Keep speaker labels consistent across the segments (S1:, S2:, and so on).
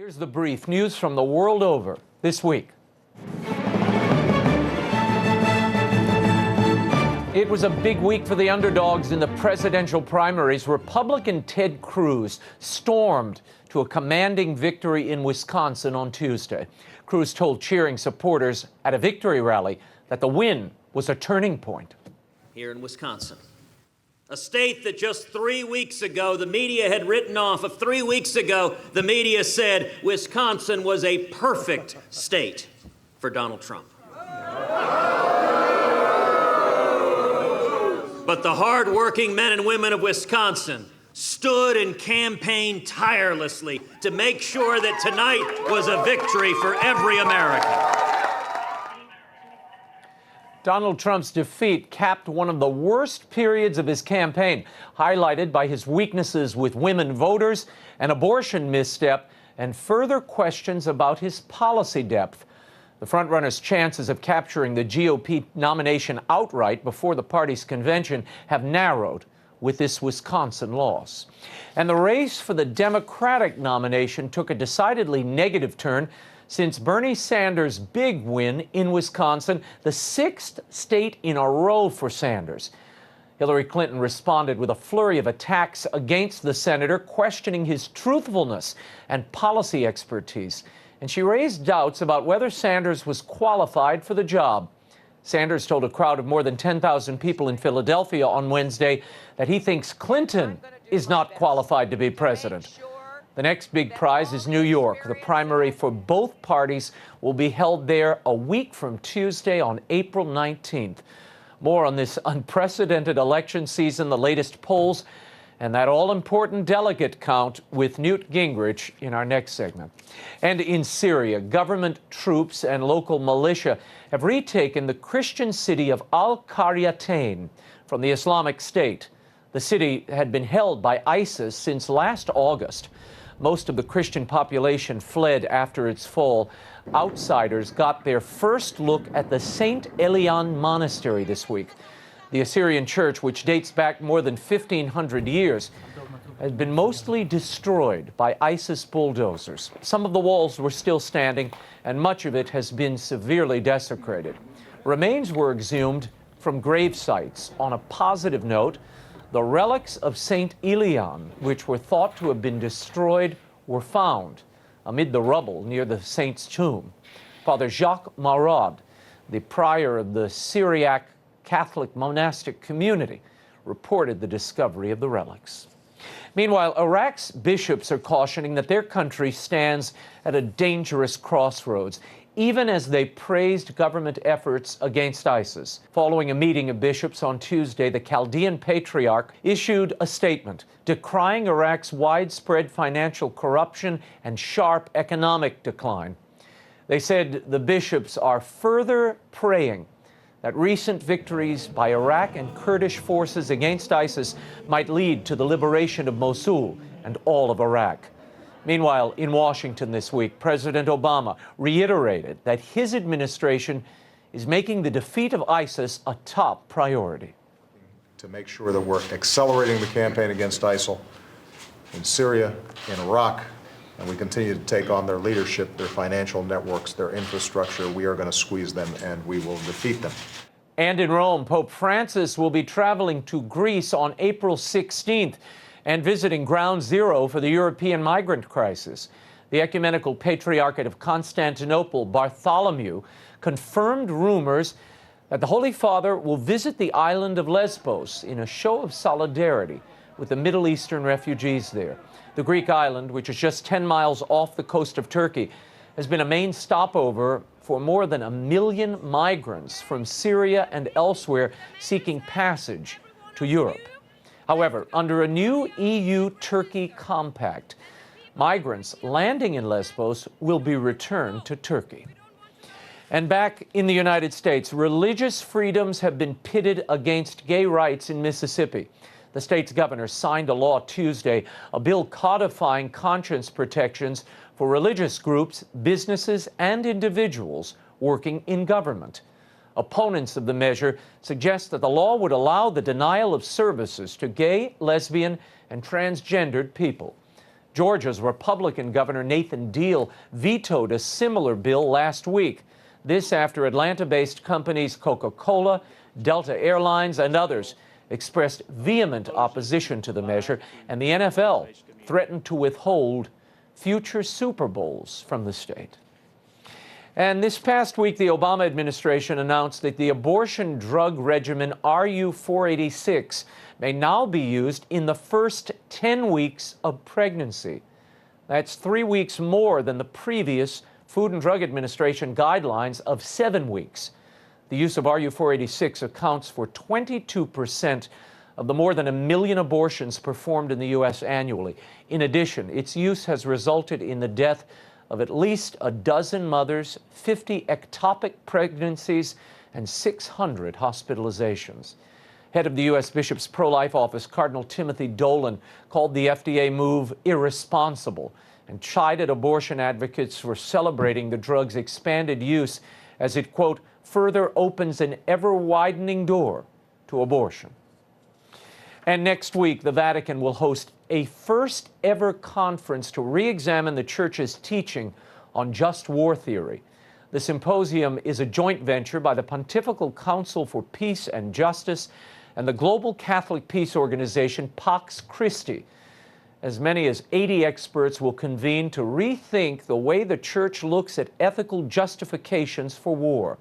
S1: Here's the brief news from the world over this week. It was a big week for the underdogs in the presidential primaries. Republican Ted Cruz stormed to a commanding victory in Wisconsin on Tuesday. Cruz told cheering supporters at a victory rally that the win was a turning point.
S2: Here in Wisconsin, a state that just 3 weeks ago the media had written off. 3 weeks ago, the media said Wisconsin was a perfect state for Donald Trump. But the hard-working men and women of Wisconsin stood and campaigned tirelessly to make sure that tonight was a victory for every American.
S1: Donald Trump's defeat capped one of the worst periods of his campaign, highlighted by his weaknesses with women voters, an abortion misstep, and further questions about his policy depth. The frontrunner's chances of capturing the GOP nomination outright before the party's convention have narrowed with this Wisconsin loss. And the race for the Democratic nomination took a decidedly negative turn since Bernie Sanders' big win in Wisconsin, the sixth state in a row for Sanders. Hillary Clinton responded with a flurry of attacks against the senator, questioning his truthfulness and policy expertise. And she raised doubts about whether Sanders was qualified for the job. Sanders told a crowd of more than 10,000 people in Philadelphia on Wednesday that he thinks Clinton is not qualified to be president. The next big prize is New York. The primary for both parties will be held there a week from Tuesday on April 19th. More on this unprecedented election season, the latest polls, and that all-important delegate count with Newt Gingrich in our next segment. And in Syria, government troops and local militia have retaken the Christian city of Al-Qaryatain from the Islamic State. The city had been held by ISIS since last August. Most of the Christian population fled after its fall. Outsiders got their first look at the St. Elian monastery this week. The Assyrian church, which dates back more than 1,500 years, has been mostly destroyed by ISIS bulldozers. Some of the walls were still standing, and much of it has been severely desecrated. Remains were exhumed from grave sites. On a positive note, the relics of St. Elian, which were thought to have been destroyed, were found amid the rubble near the saint's tomb. Father Jacques Marod, the prior of the Syriac Catholic monastic community, reported the discovery of the relics. Meanwhile, Iraq's bishops are cautioning that their country stands at a dangerous crossroads, even as they praised government efforts against ISIS. Following a meeting of bishops on Tuesday, the Chaldean Patriarch issued a statement decrying Iraq's widespread financial corruption and sharp economic decline. They said the bishops are further praying that recent victories by Iraq and Kurdish forces against ISIS might lead to the liberation of Mosul and all of Iraq. Meanwhile, in Washington this week, President Obama reiterated that his administration is making the defeat of ISIS a top priority.
S3: To make sure that we're accelerating the campaign against ISIL in Syria, in Iraq, and we continue to take on their leadership, their financial networks, their infrastructure. We are going to squeeze them, and we will defeat them.
S1: And in Rome, Pope Francis will be traveling to Greece on April 16th and visiting Ground Zero for the European migrant crisis. The Ecumenical Patriarchate of Constantinople, Bartholomew, confirmed rumors that the Holy Father will visit the island of Lesbos in a show of solidarity with the Middle Eastern refugees there. The Greek island, which is just 10 miles off the coast of Turkey, has been a main stopover for more than 1 million migrants from Syria and elsewhere seeking passage to Europe. However, under a new EU-Turkey compact, migrants landing in Lesbos will be returned to Turkey. And back in the United States, religious freedoms have been pitted against gay rights in Mississippi. The state's governor signed a law Tuesday, a bill codifying conscience protections for religious groups, businesses, and individuals working in government. Opponents of the measure suggest that the law would allow the denial of services to gay, lesbian, and transgendered people. Georgia's Republican Governor Nathan Deal vetoed a similar bill last week. This after Atlanta-based companies Coca-Cola, Delta Airlines, and others expressed vehement opposition to the measure, and the NFL threatened to withhold future Super Bowls from the state. And this past week, the Obama administration announced that the abortion drug regimen RU-486 may now be used in the first 10 weeks of pregnancy. That's 3 weeks more than the previous Food and Drug Administration guidelines of 7 weeks. The use of RU-486 accounts for 22% of the more than 1 million abortions performed in the U.S. annually. In addition, its use has resulted in the death of at least a dozen mothers, 50 ectopic pregnancies, and 600 hospitalizations. Head of the U.S. Bishop's pro-life office, Cardinal Timothy Dolan, called the FDA move irresponsible and chided abortion advocates for celebrating the drug's expanded use as it, quote, further opens an ever-widening door to abortion. And next week, the Vatican will host a first-ever conference to re-examine the Church's teaching on just war theory. The symposium is a joint venture by the Pontifical Council for Peace and Justice and the Global Catholic Peace Organization, Pax Christi. As many as 80 experts will convene to rethink the way the Church looks at ethical justifications for war.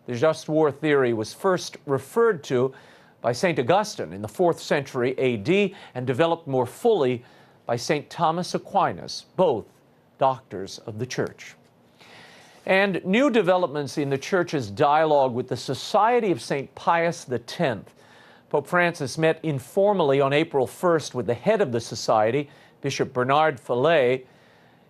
S1: The just war theory was first referred to by St. Augustine in the 4th century AD and developed more fully by St. Thomas Aquinas, both doctors of the Church. And new developments in the Church's dialogue with the Society of St. Pius X. Pope Francis met informally on April 1st with the head of the Society, Bishop Bernard Fillet.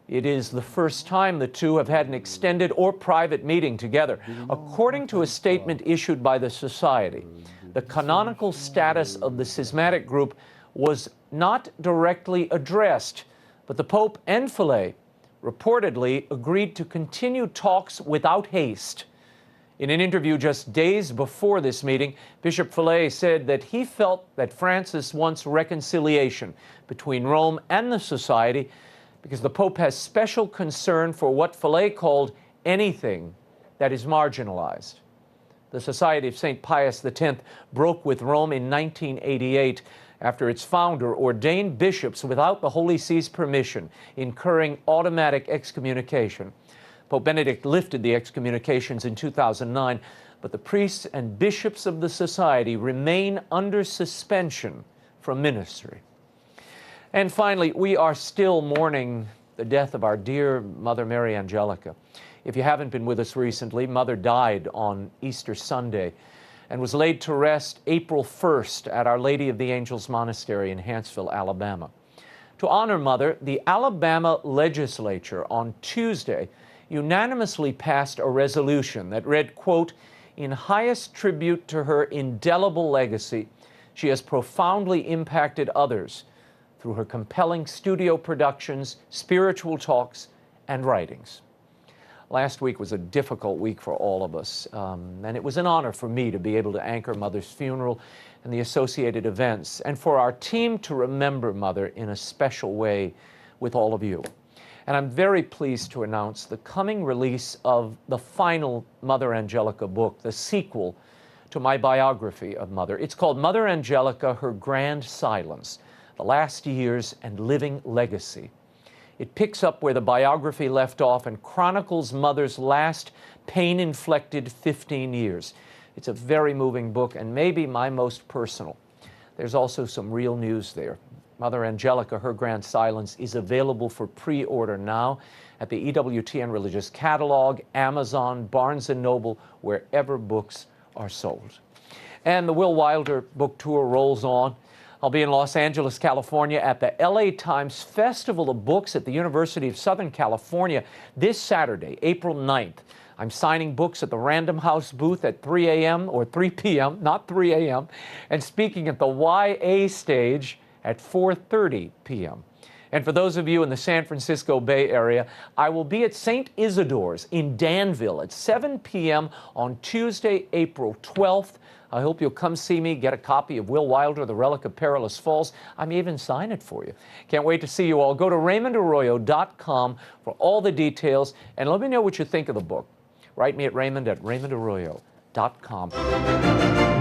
S1: It is the first time the two have had an extended or private meeting together. According to a statement issued by the Society, the canonical status of the schismatic group was not directly addressed, but the Pope and Fillet reportedly agreed to continue talks without haste. In an interview just days before this meeting, Bishop Fillet said that he felt that Francis wants reconciliation between Rome and the Society because the Pope has special concern for what Fillet called anything that is marginalized. The Society of St. Pius X broke with Rome in 1988 after its founder ordained bishops without the Holy See's permission, incurring automatic excommunication. Pope Benedict lifted the excommunications in 2009, but the priests and bishops of the Society remain under suspension from ministry. And finally, we are still mourning the death of our dear Mother Mary Angelica. If you haven't been with us recently, Mother died on Easter Sunday and was laid to rest April 1st at Our Lady of the Angels Monastery in Hanceville, Alabama. To honor Mother, the Alabama legislature on Tuesday unanimously passed a resolution that read, quote, in highest tribute to her indelible legacy, she has profoundly impacted others through her compelling studio productions, spiritual talks, and writings. Last week was a difficult week for all of us, and it was an honor for me to be able to anchor Mother's funeral and the associated events, and for our team to remember Mother in a special way with all of you. And I'm very pleased to announce the coming release of the final Mother Angelica book, the sequel to my biography of Mother. It's called Mother Angelica, Her Grand Silence, The Last Years and Living Legacy. It picks up where the biography left off and chronicles Mother's last pain-inflected 15 years. It's a very moving book and maybe my most personal. There's also some real news there. Mother Angelica, Her Grand Silence is available for pre-order now at the EWTN Religious Catalog, Amazon, Barnes & Noble, wherever books are sold. And the Will Wilder book tour rolls on. I'll be in Los Angeles, California at the LA Times Festival of Books at the University of Southern California this Saturday, April 9th. I'm signing books at the Random House booth at 3 a.m. or 3 p.m., not 3 a.m., and speaking at the YA stage at 4:30 p.m. And for those of you in the San Francisco Bay Area, I will be at St. Isidore's in Danville at 7 p.m. on Tuesday, April 12th. I hope you'll come see me, get a copy of Will Wilder, The Relic of Perilous Falls. I may even sign it for you. Can't wait to see you all. Go to RaymondArroyo.com for all the details, and let me know what you think of the book. Write me at Raymond@RaymondArroyo.com.